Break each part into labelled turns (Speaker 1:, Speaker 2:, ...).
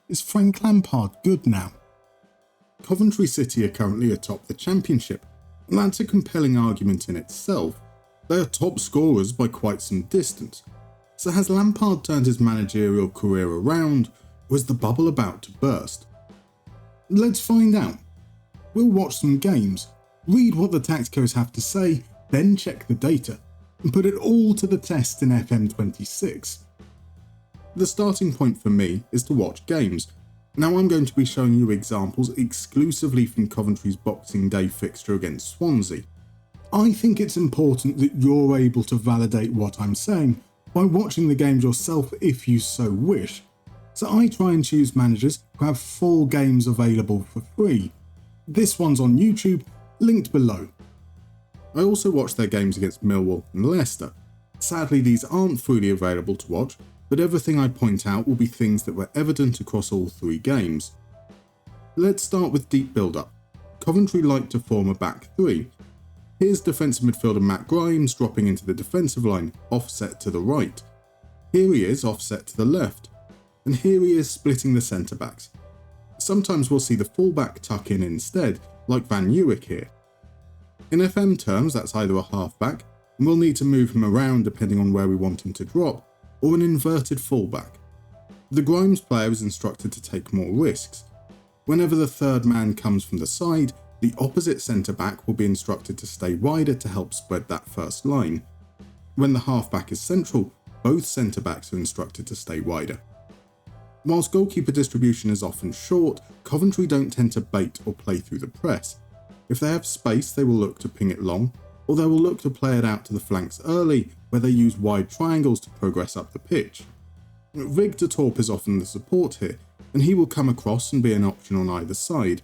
Speaker 1: Is Frank Lampard good now? Coventry City are currently atop the Championship, and that's a compelling argument in itself. They are top scorers by quite some distance. So has Lampard turned his managerial career around, or is the bubble about to burst? Let's find out. We'll watch some games, read what the Tacticos have to say, then check the data, and put it all to the test in FM26. The starting point for me is to watch games. Now I'm going to be showing you examples exclusively from Coventry's Boxing Day fixture against Swansea. I think it's important that you're able to validate what I'm saying by watching the games yourself if you so wish. So I try and choose managers who have full games available for free. This one's on YouTube, linked below. I also watched their games against Millwall and Leicester. Sadly, these aren't fully available to watch, but everything I point out will be things that were evident across all three games. Let's start with deep build-up. Coventry like to form a back three. Here's defensive midfielder Matt Grimes dropping into the defensive line, offset to the right. Here he is, offset to the left. And here he is splitting the centre-backs. Sometimes we'll see the fullback tuck in instead, like Van Uwijk here. In FM terms, that's either a half-back, and we'll need to move him around depending on where we want him to drop, or an inverted fullback. The Grimes player is instructed to take more risks. Whenever the third man comes from the side, the opposite centre-back will be instructed to stay wider to help spread that first line. When the half-back is central, both centre-backs are instructed to stay wider. Whilst goalkeeper distribution is often short, Coventry don't tend to bait or play through the press. If they have space, they will look to ping it long, or they will look to play it out to the flanks early, where they use wide triangles to progress up the pitch. Atop is often the support here, and he will come across and be an option on either side.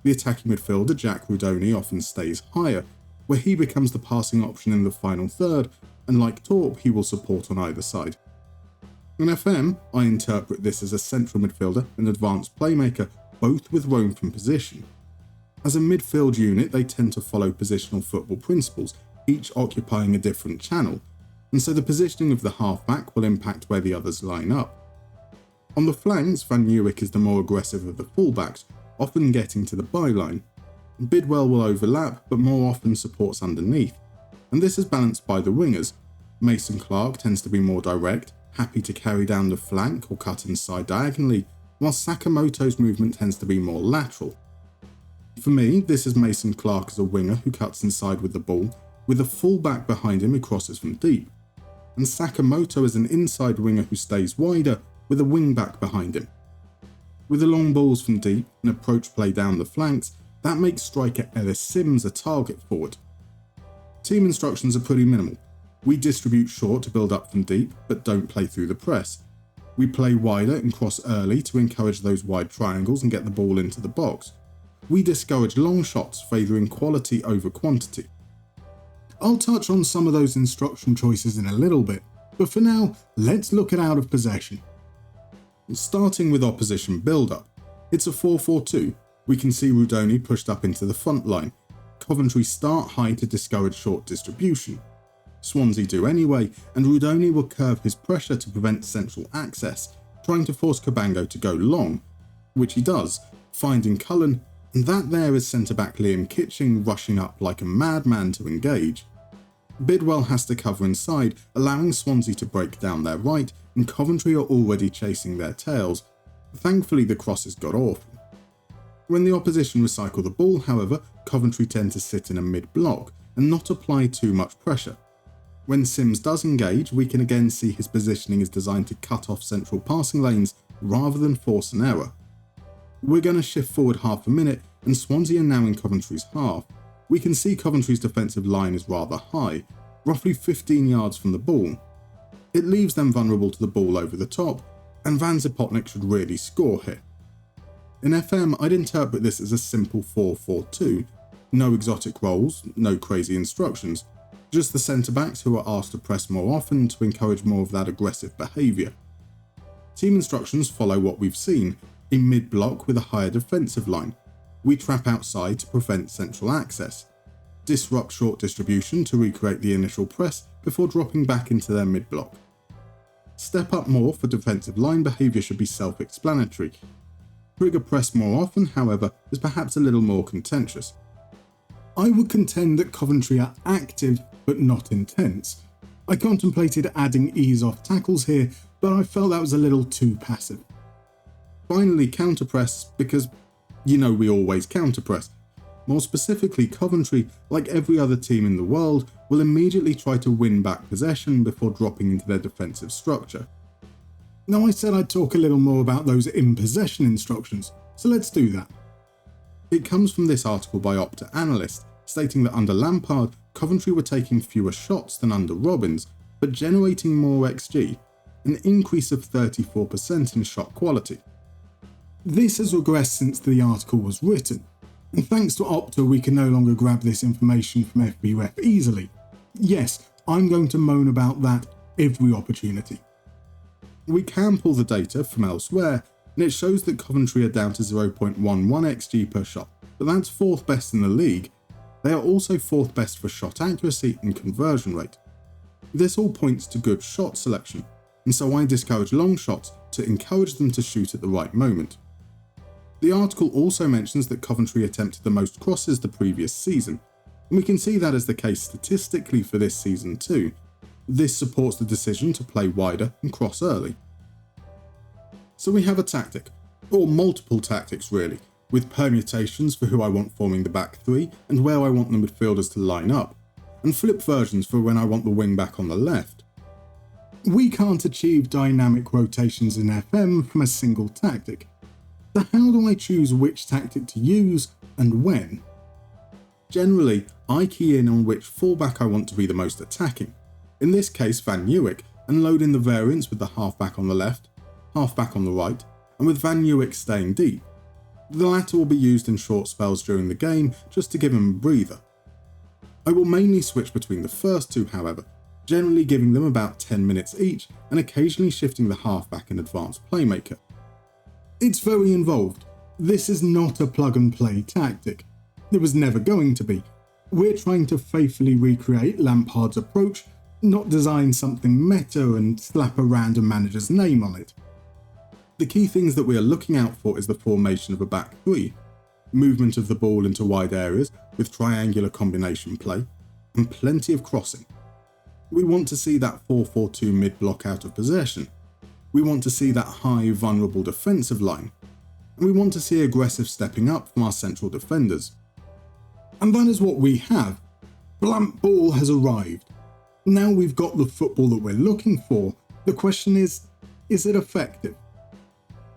Speaker 1: The attacking midfielder Jack Rudoni often stays higher, where he becomes the passing option in the final third, and like Torp, he will support on either side. In FM, I interpret this as a central midfielder and advanced playmaker, both with roam from position. As a midfield unit, they tend to follow positional football principles, each occupying a different channel, and so the positioning of the halfback will impact where the others line up. On the flanks, Van Uwijk is the more aggressive of the fullbacks, often getting to the byline. Bidwell will overlap, but more often supports underneath, and this is balanced by the wingers. Mason Clark tends to be more direct, happy to carry down the flank or cut inside diagonally, while Sakamoto's movement tends to be more lateral. For me, this is Mason Clark as a winger who cuts inside with the ball, with a fullback behind him who crosses from deep, and Sakamoto as an inside winger who stays wider, with a wing-back behind him. With the long balls from deep and approach play down the flanks, that makes striker Ellis Sims a target forward. Team instructions are pretty minimal. We distribute short to build up from deep, but don't play through the press. We play wider and cross early to encourage those wide triangles and get the ball into the box. We discourage long shots, favouring quality over quantity. I'll touch on some of those instruction choices in a little bit, but for now, let's look at out of possession. Starting with opposition build-up, it's a 4-4-2. We can see Rudoni pushed up into the front line. Coventry start high to discourage short distribution. Swansea do anyway, and Rudoni will curve his pressure to prevent central access, trying to force Cabango to go long, which he does, finding Cullen, and that there is centre-back Liam Kitching rushing up like a madman to engage. Bidwell has to cover inside, allowing Swansea to break down their right, and Coventry are already chasing their tails. Thankfully, the crosses got awful. When the opposition recycle the ball, however, Coventry tend to sit in a mid-block and not apply too much pressure. When Sims does engage, we can again see his positioning is designed to cut off central passing lanes rather than force an error. We're going to shift forward half a minute, and Swansea are now in Coventry's half. We can see Coventry's defensive line is rather high, roughly 15 yards from the ball. It leaves them vulnerable to the ball over the top, and Van Zipotnik should really score here. In FM, I'd interpret this as a simple 4-4-2. No exotic roles, no crazy instructions, just the centre-backs who are asked to press more often to encourage more of that aggressive behaviour. Team instructions follow what we've seen, a mid-block with a higher defensive line. We trap outside to prevent central access, disrupt short distribution to recreate the initial press before dropping back into their mid-block. Step up more for defensive line behaviour should be self-explanatory. trigger press more often, however, is perhaps a little more contentious. I would contend that Coventry are active but not intense. I contemplated adding ease off tackles here, but I felt that was a little too passive. Finally, counter press, because we always counter press. More specifically, Coventry, like every other team in the world, will immediately try to win back possession before dropping into their defensive structure. Now, I said I'd talk a little more about those in-possession instructions, so let's do that. It comes from this article by Opta Analyst, stating that under Lampard, Coventry were taking fewer shots than under Robins, but generating more XG, an increase of 34% in shot quality. This has regressed since the article was written, and thanks to Opta we can no longer grab this information from FBref easily. Yes, I'm going to moan about that every opportunity. We can pull the data from elsewhere, and it shows that Coventry are down to 0.11 XG per shot, but that's 4th best in the league. They are also 4th best for shot accuracy and conversion rate. This all points to good shot selection, and so I discourage long shots to encourage them to shoot at the right moment. The article also mentions that Coventry attempted the most crosses the previous season, and we can see that as the case statistically for this season too. This supports the decision to play wider and cross early. So we have a tactic, or multiple tactics really, with permutations for who I want forming the back three and where I want the midfielders to line up, and flip versions for when I want the wing back on the left. We can't achieve dynamic rotations in FM from a single tactic. So how do I choose which tactic to use and when? Generally, I key in on which fullback I want to be the most attacking, in this case Van Nieuwijk, and load in the variants with the halfback on the left, halfback on the right, and with Van Nieuwijk staying deep. The latter will be used in short spells during the game just to give him a breather. I will mainly switch between the first two however, generally giving them about 10 minutes each and occasionally shifting the halfback and advanced playmaker. It's very involved. This is not a plug and play tactic. It was never going to be. We're trying to faithfully recreate Lampard's approach, not design something meta and slap a random manager's name on it. The key things that we are looking out for is the formation of a back three, movement of the ball into wide areas with triangular combination play, and plenty of crossing. We want to see that 4-4-2 mid-block out of possession. We want to see that high, vulnerable defensive line, and we want to see aggressive stepping up from our central defenders. And that is what we have. Blamp ball has arrived. Now we've got the football that we're looking for, the question is it effective?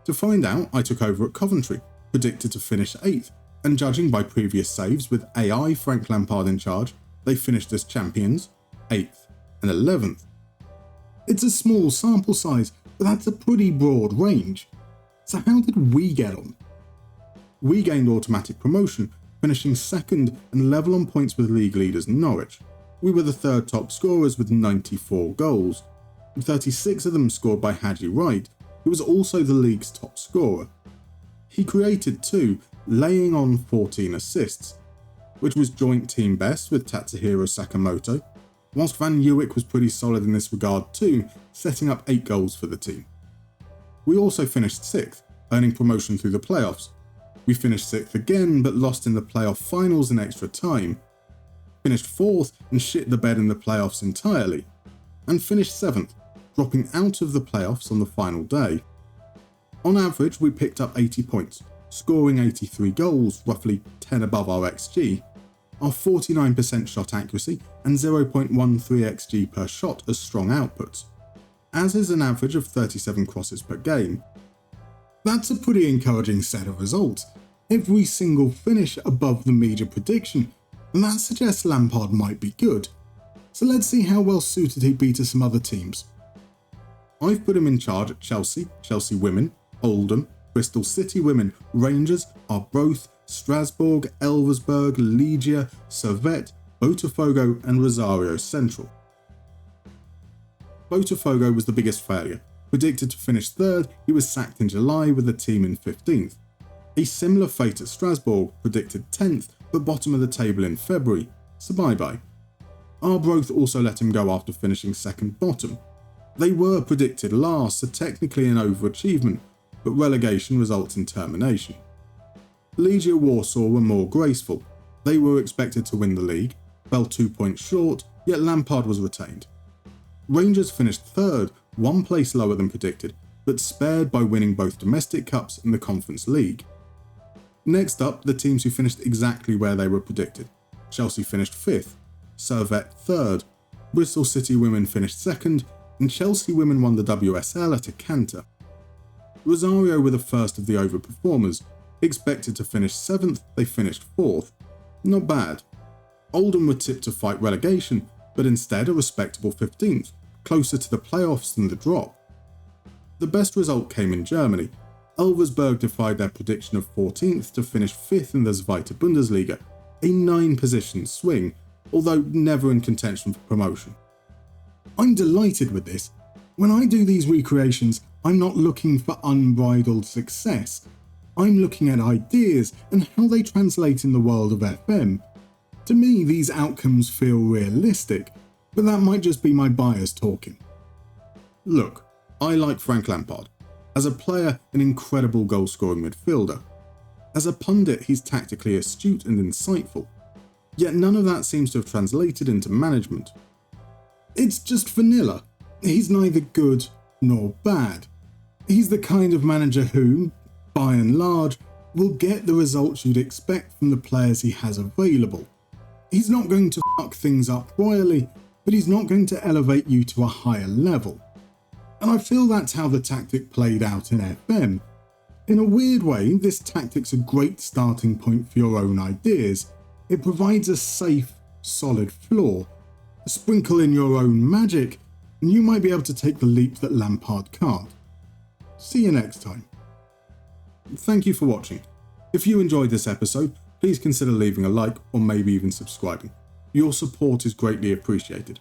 Speaker 1: To find out, I took over at Coventry, predicted to finish 8th, and judging by previous saves with AI Frank Lampard in charge, they finished as champions, 8th and 11th. It's a small sample size, but that's a pretty broad range. So how did we get on? We gained automatic promotion, finishing 2nd and level on points with league leaders Norwich. We were the 3rd top scorers with 94 goals, and 36 of them scored by Haji Wright, who was also the league's top scorer. He created 2, laying on 14 assists, which was joint team best with Tatsuhiro Sakamoto, whilst Van Nieuwijk was pretty solid in this regard too, setting up 8 goals for the team. We also finished 6th, earning promotion through the playoffs. We finished 6th again, but lost in the playoff finals in extra time. Finished 4th and shit the bed in the playoffs entirely. And finished 7th, dropping out of the playoffs on the final day. On average, we picked up 80 points, scoring 83 goals, roughly 10 above our XG, our 49% shot accuracy and 0.13 XG per shot as strong outputs, as is an average of 37 crosses per game. That's a pretty encouraging set of results, every single finish above the media prediction, and that suggests Lampard might be good. So let's see how well suited he'd be to some other teams. I've put him in charge at Chelsea, Chelsea Women, Oldham, Bristol City Women, Rangers, Arbroath, Strasbourg, Elversberg, Legia, Servette, Botafogo and Rosario Central. Botafogo was the biggest failure. Predicted to finish 3rd, he was sacked in July with the team in 15th. A similar fate at Strasbourg, predicted 10th, but bottom of the table in February, so bye-bye. Arbroath also let him go after finishing 2nd bottom. They were predicted last, so technically an overachievement, but relegation results in termination. Legia Warsaw were more graceful. They were expected to win the league, fell 2 points short, yet Lampard was retained. Rangers finished third, 1 place lower than predicted, but spared by winning both domestic cups and the Conference League. Next up, the teams who finished exactly where they were predicted. Chelsea finished 5th, Servette 3rd, Bristol City women finished 2nd, and Chelsea women won the WSL at a canter. Rosario were the first of the overperformers. Expected to finish 7th, they finished 4th. Not bad. Oldham were tipped to fight relegation, but instead a respectable 15th, closer to the playoffs than the drop. The best result came in Germany. Elversberg defied their prediction of 14th to finish 5th in the Zweite Bundesliga, a 9-position swing, although never in contention for promotion. I'm delighted with this. When I do these recreations, I'm not looking for unbridled success. I'm looking at ideas and how they translate in the world of FM. To me, these outcomes feel realistic, but that might just be my bias talking. Look, I like Frank Lampard. As a player, an incredible goal-scoring midfielder. As a pundit, he's tactically astute and insightful. Yet none of that seems to have translated into management. It's just vanilla. He's neither good nor bad. He's the kind of manager who, by and large, will get the results you'd expect from the players he has available. He's not going to fuck things up royally, but he's not going to elevate you to a higher level. And I feel that's how the tactic played out in FM. In a weird way, this tactic's a great starting point for your own ideas. It provides a safe, solid floor. Sprinkle in your own magic, and you might be able to take the leap that Lampard can't. See you next time. Thank you for watching. If you enjoyed this episode, please consider leaving a like or maybe even subscribing. Your support is greatly appreciated.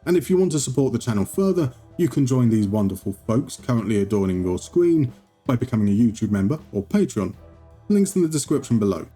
Speaker 1: And if you want to support the channel further, you can join these wonderful folks currently adorning your screen by becoming a YouTube member or Patreon. Links in the description below.